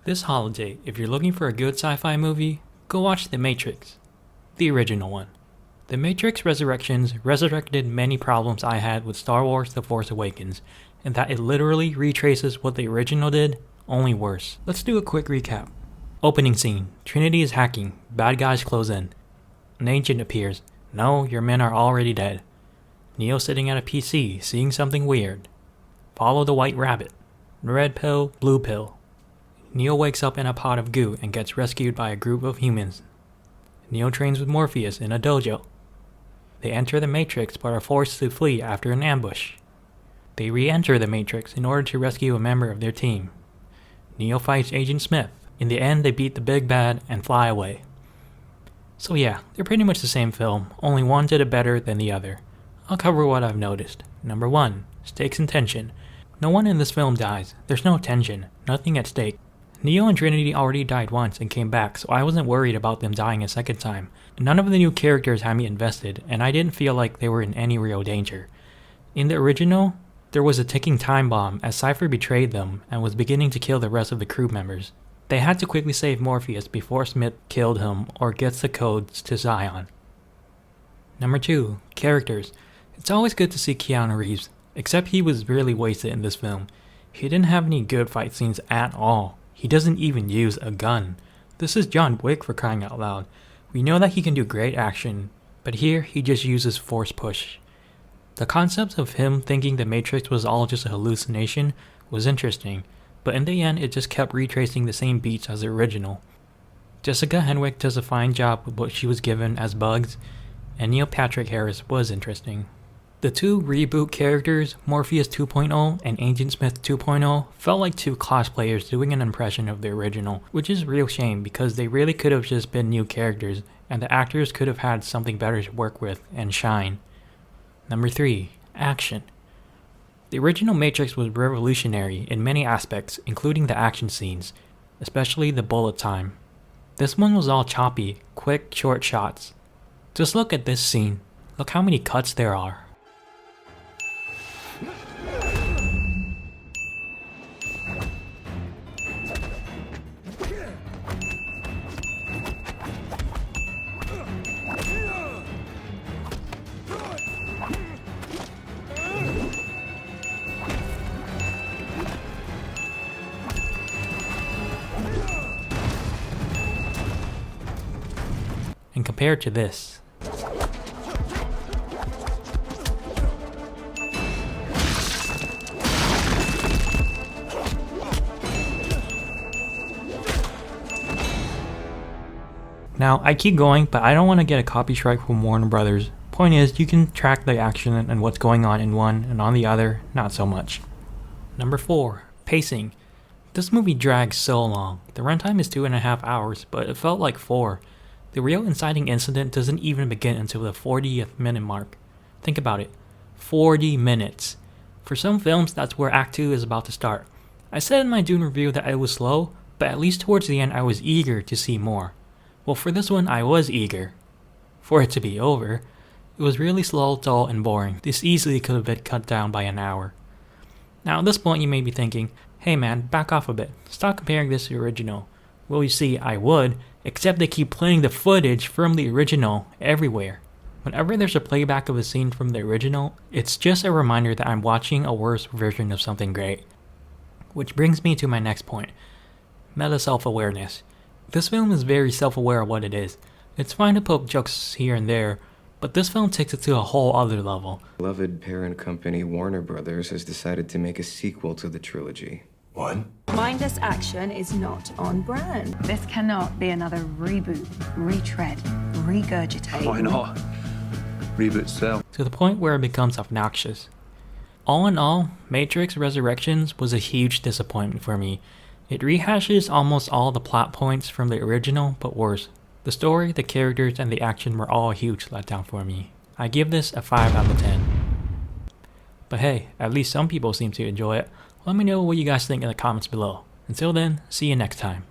This holiday, if you're looking for a good sci-fi movie, go watch The Matrix. The original one. The Matrix Resurrections resurrected many problems I had with Star Wars The Force Awakens, and that it literally retraces what the original did, only worse. Let's do a quick recap. Opening scene. Trinity is hacking. Bad guys close in. An agent appears. No, your men are already dead. Neo sitting at a PC, seeing something weird. Follow the white rabbit. Red pill, blue pill. Neo wakes up in a pot of goo and gets rescued by a group of humans. Neo trains with Morpheus in a dojo. They enter the Matrix but are forced to flee after an ambush. They re-enter the Matrix in order to rescue a member of their team. Neo fights Agent Smith. In the end, they beat the big bad and fly away. So yeah, they're pretty much the same film, only one did it better than the other. I'll cover what I've noticed. Number 1. Stakes and tension. No one in this film dies. There's no tension. Nothing at stake. Neo and Trinity already died once and came back, so I wasn't worried about them dying a second time. None of the new characters had me invested, and I didn't feel like they were in any real danger. In the original, there was a ticking time bomb as Cypher betrayed them and was beginning to kill the rest of the crew members. They had to quickly save Morpheus before Smith killed him or gets the codes to Zion. Number 2. Characters. It's always good to see Keanu Reeves, except he was really wasted in this film. He didn't have any good fight scenes at all. He doesn't even use a gun. This is John Wick for crying out loud. We know that he can do great action, but here he just uses force push. The concept of him thinking the Matrix was all just a hallucination was interesting, but in the end it just kept retracing the same beats as the original. Jessica Henwick does a fine job with what she was given as Bugs, and Neil Patrick Harris was interesting. The two reboot characters, Morpheus 2.0 and Agent Smith 2.0, felt like two cosplayers doing an impression of the original, which is a real shame because they really could have just been new characters, and the actors could have had something better to work with and shine. Number 3. Action. The original Matrix was revolutionary in many aspects, including the action scenes, especially the bullet time. This one was all choppy, quick, short shots. Just look at this scene. Look how many cuts there are. And compared to this. Now, I keep going, but I don't want to get a copy strike from Warner Brothers. Point is, you can track the action and what's going on in one, and on the other, not so much. Number 4. Pacing. This movie drags so long. The runtime is 2.5 hours, but it felt like 4. The real inciting incident doesn't even begin until the 40th minute mark. Think about it. 40 minutes. For some films, that's where Act 2 is about to start. I said in my Dune review that it was slow, but at least towards the end I was eager to see more. Well, for this one I was eager. For it to be over. It was really slow, dull, and boring. This easily could have been cut down by an hour. Now at this point you may be thinking, hey man, back off a bit. Stop comparing this to the original. Well, you see, I would, except they keep playing the footage from the original everywhere. Whenever there's a playback of a scene from the original, it's just a reminder that I'm watching a worse version of something great. Which brings me to my next point. Meta self-awareness. This film is very self-aware of what it is. It's fine to poke jokes here and there, but this film takes it to a whole other level. Beloved parent company Warner Brothers has decided to make a sequel to the trilogy. What? Mindless action is not on brand. This cannot be another reboot, retread, regurgitate. Why not? Reboot sell. To the point where it becomes obnoxious. All in all, Matrix Resurrections was a huge disappointment for me. It rehashes almost all the plot points from the original, but worse. The story, the characters, and the action were all a huge letdown for me. I give this a 5 out of 10. But hey, at least some people seem to enjoy it. Let me know what you guys think in the comments below. Until then, see you next time.